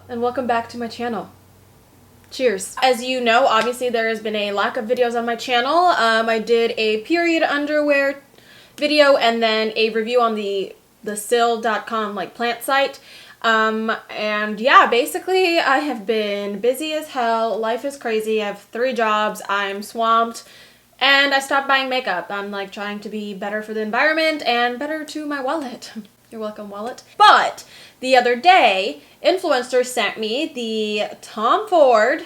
and welcome back to my channel. Cheers. As you know, obviously there has been a lack of videos on my channel. I did a period underwear video and then a review on the sill.com like plant site. And yeah, basically I have been busy as hell. Life is crazy. I have 3 jobs. I'm swamped. And I stopped buying makeup. I'm like trying to be better for the environment and better to my wallet. You're welcome, wallet. But the other day, Influenster sent me the Tom Ford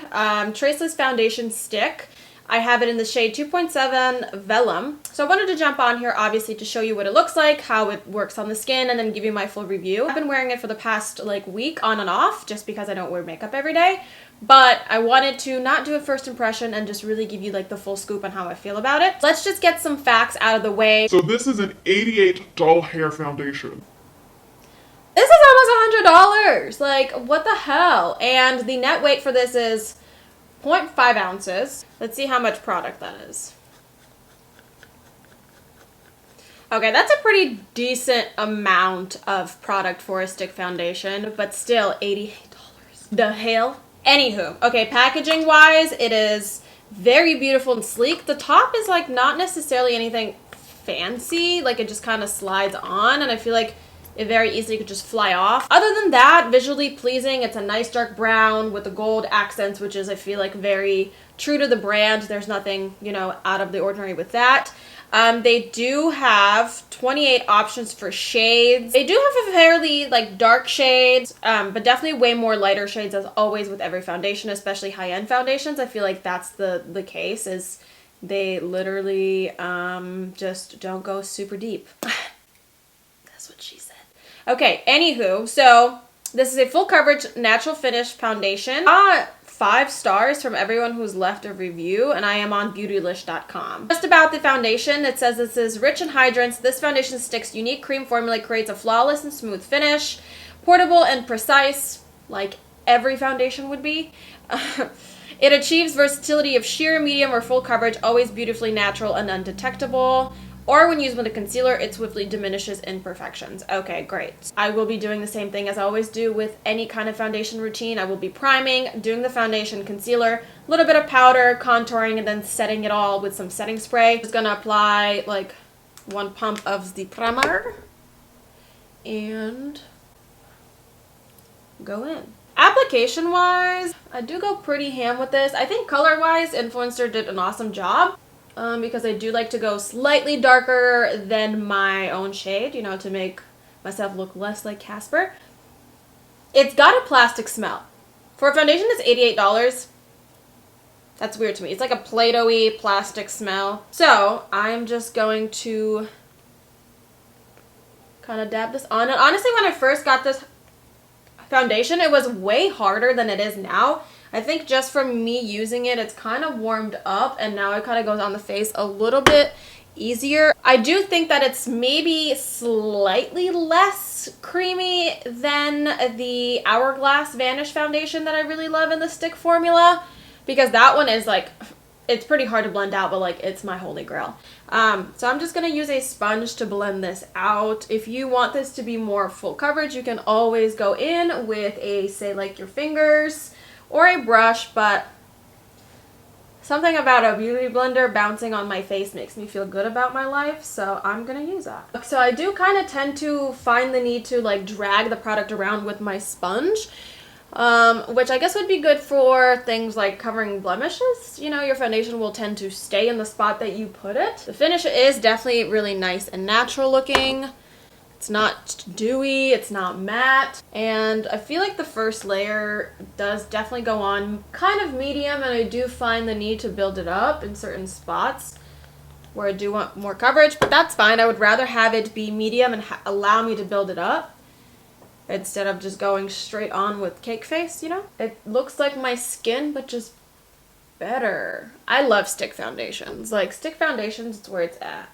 Traceless Foundation Stick. I have it in the shade 2.7 Vellum. So I wanted to jump on here, obviously, to show you what it looks like, how it works on the skin, and then give you my full review. I've been wearing it for the past like week on and off, just because I don't wear makeup every day. But I wanted to not do a first impression and just really give you like the full scoop on how I feel about it. Let's just get some facts out of the way. So this is an $88 hair foundation. This is almost $100. Like, what the hell? And the net weight for this is 0.5 ounces. Let's see how much product that is. Okay, that's a pretty decent amount of product for a stick foundation, but still $88. The hell? Anywho, okay, packaging wise, it is very beautiful and sleek. The top is like not necessarily anything fancy, like it just kind of slides on, and I feel like it very easily could just fly off. Other than that, visually pleasing. It's a nice dark brown with the gold accents, which is, I feel like, very true to the brand. There's nothing, you know, out of the ordinary with that. They do have 28 options for shades. They do have a fairly like dark shades, but definitely way more lighter shades as always with every foundation, especially high-end foundations. I feel like that's the case, is they literally just don't go super deep. That's what she said. Okay, anywho, so this is a full coverage natural finish foundation. 5 stars from everyone who's left a review, and I am on beautylish.com. Just about the foundation, it says this is rich in hydrants. This foundation stick's unique cream formula creates a flawless and smooth finish, portable and precise, like every foundation would be. It achieves versatility of sheer, medium, or full coverage, always beautifully natural and undetectable. Or when used with a concealer, it swiftly diminishes imperfections. Okay, great. I will be doing the same thing as I always do with any kind of foundation routine. I will be priming, doing the foundation, concealer, a little bit of powder, contouring, and then setting it all with some setting spray. I'm just gonna apply like 1 pump of the primer and go in. Application-wise, I do go pretty ham with this. I think color-wise, Influencer did an awesome job. Because I do like to go slightly darker than my own shade, you know, to make myself look less like Casper. It's got a plastic smell. For a foundation that's $88, that's weird to me. It's like a Play-Doh-y plastic smell. So I'm just going to kind of dab this on. And honestly, when I first got this foundation, it was way harder than it is now. I think just from me using it, it's kind of warmed up, and now it kind of goes on the face a little bit easier. I do think that it's maybe slightly less creamy than the Hourglass Vanish foundation that I really love in the stick formula, because that one is like, it's pretty hard to blend out, but like it's my holy grail. So I'm just gonna use a sponge to blend this out. If you want this to be more full coverage, you can always go in with a, say like your fingers, or a brush, but something about a beauty blender bouncing on my face makes me feel good about my life, so I'm gonna use that. So I do kind of tend to find the need to like drag the product around with my sponge, which I guess would be good for things like covering blemishes. You know, your foundation will tend to stay in the spot that you put it. The finish is definitely really nice and natural looking. It's not dewy, it's not matte, and I feel like the first layer does definitely go on kind of medium, and I do find the need to build it up in certain spots where I do want more coverage, but that's fine. I would rather have it be medium and allow me to build it up instead of just going straight on with cake face, you know? It looks like my skin, but just better. I love stick foundations. Like, stick foundations, it's where it's at.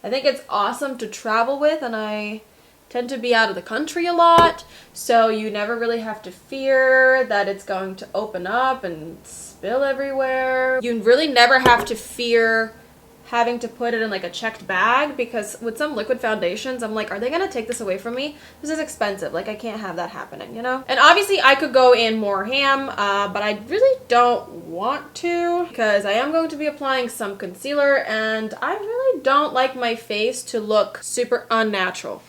I think it's awesome to travel with, and I tend to be out of the country a lot, so you never really have to fear that it's going to open up and spill everywhere. You really never have to fear having to put it in like a checked bag, because with some liquid foundations, I'm like, are they gonna take this away from me? This is expensive. Like, I can't have that happening, you know? And obviously I could go in more ham, but I really don't want to, because I am going to be applying some concealer, and I really don't like my face to look super unnatural.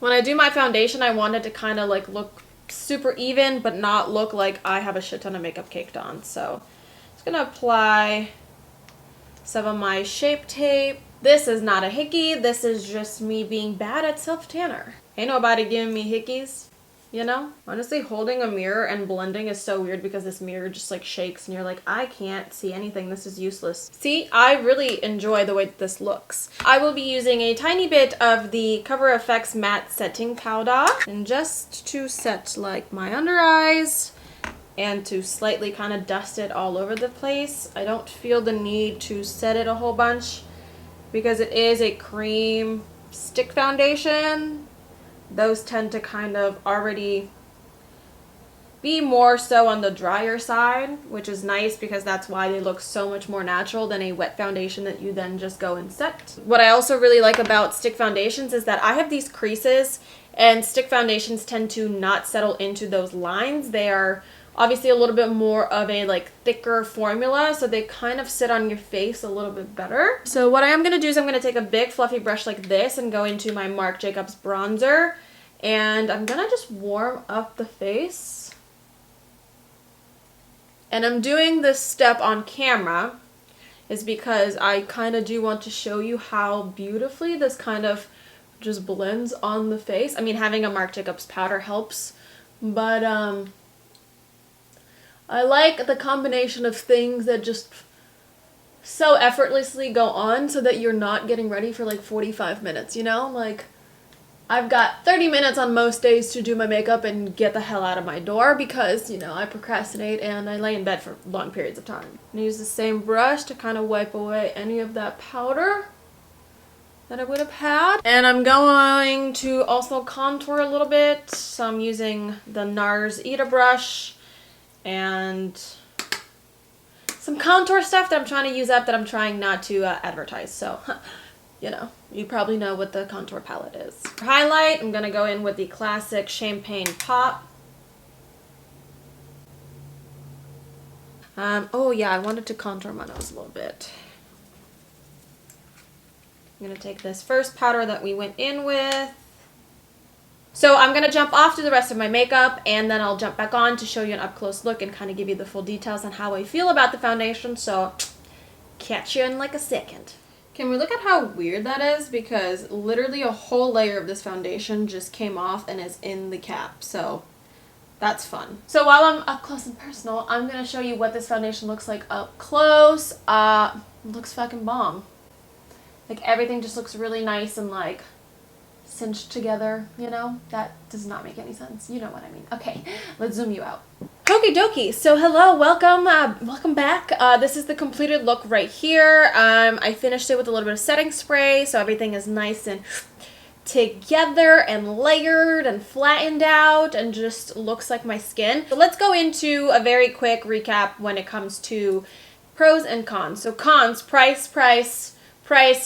When I do my foundation, I want it to kind of like look super even, but not look like I have a shit ton of makeup caked on. So I'm just gonna apply some of my Shape Tape. This is not a hickey. This is just me being bad at self-tanner. Ain't nobody giving me hickeys, you know? Honestly, holding a mirror and blending is so weird because this mirror just like shakes and you're like, I can't see anything. This is useless. See, I really enjoy the way that this looks. I will be using a tiny bit of the Cover FX Matte Setting Powder, and just to set like my under eyes, and to slightly kind of dust it all over the place. I don't feel the need to set it a whole bunch because it is a cream stick foundation. Those tend to kind of already be more so on the drier side, which is nice because that's why they look so much more natural than a wet foundation that you then just go and set. What I also really like about stick foundations is that I have these creases, and stick foundations tend to not settle into those lines. They are obviously a little bit more of a like thicker formula, so they kind of sit on your face a little bit better. So what I am going to do is I'm going to take a big fluffy brush like this and go into my Marc Jacobs bronzer, and I'm going to just warm up the face. And I'm doing this step on camera is because I kind of do want to show you how beautifully this kind of just blends on the face. I mean, having a Marc Jacobs powder helps, but I like the combination of things that just so effortlessly go on so that you're not getting ready for like 45 minutes, you know? Like, I've got 30 minutes on most days to do my makeup and get the hell out of my door because, you know, I procrastinate and I lay in bed for long periods of time. I'm gonna use the same brush to kind of wipe away any of that powder that I would have had. And I'm going to also contour a little bit. So I'm using the NARS Ita brush and some contour stuff that I'm trying to use up that I'm trying not to advertise. So, you know, you probably know what the contour palette is. For highlight, I'm going to go in with the classic Champagne Pop. Oh yeah, I wanted to contour my nose a little bit. I'm going to take this first powder that we went in with. So I'm going to jump off to the rest of my makeup, and then I'll jump back on to show you an up-close look and kind of give you the full details on how I feel about the foundation. So catch you in like a second. Can we look at how weird that is? Because literally a whole layer of this foundation just came off and is in the cap. So that's fun. So while I'm up close and personal, I'm going to show you what this foundation looks like up close. It looks fucking bomb. Like, everything just looks really nice and like cinched together, you know? That does not make any sense. You know what I mean. Okay, let's zoom you out. Okie dokie. So hello, welcome back. This is the completed look right here. I finished it with a little bit of setting spray, so everything is nice and together and layered and flattened out and just looks like my skin. So let's go into a very quick recap when it comes to pros and cons. So cons: price,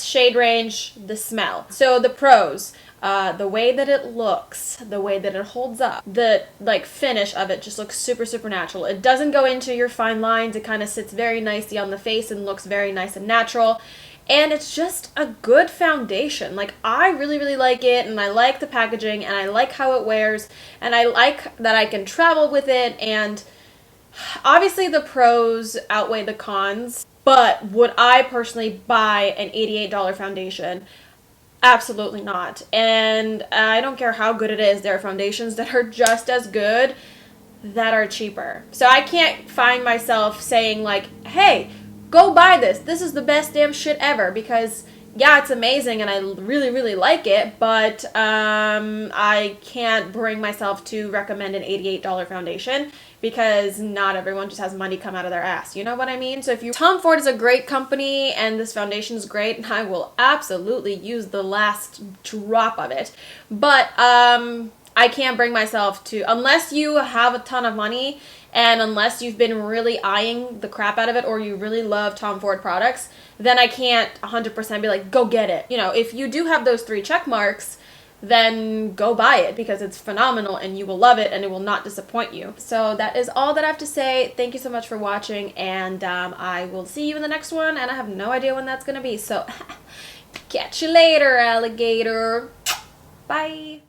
shade range, the smell. So the pros: the way that it looks, the way that it holds up, the like finish of it just looks super, super natural. It doesn't go into your fine lines. It kind of sits very nicely on the face and looks very nice and natural. And it's just a good foundation. Like, I really, really like it, and I like the packaging, and I like how it wears, and I like that I can travel with it, and obviously the pros outweigh the cons. But would I personally buy an $88 foundation? Absolutely not. And I don't care how good it is. There are foundations that are just as good that are cheaper. So I can't find myself saying like, hey, go buy this. This is the best damn shit ever. Because yeah, it's amazing and I really, really like it. But I can't bring myself to recommend an $88 foundation because not everyone just has money come out of their ass. You know what I mean? So Tom Ford is a great company and this foundation is great, and I will absolutely use the last drop of it. But I I can't bring myself to, unless you have a ton of money and unless you've been really eyeing the crap out of it or you really love Tom Ford products, then I can't 100% be like, go get it. You know, if you do have those 3 check marks, then go buy it because it's phenomenal and you will love it and it will not disappoint you. So that is all that I have to say. Thank you so much for watching, and I will see you in the next one, and I have no idea when that's going to be. So catch you later, alligator. Bye.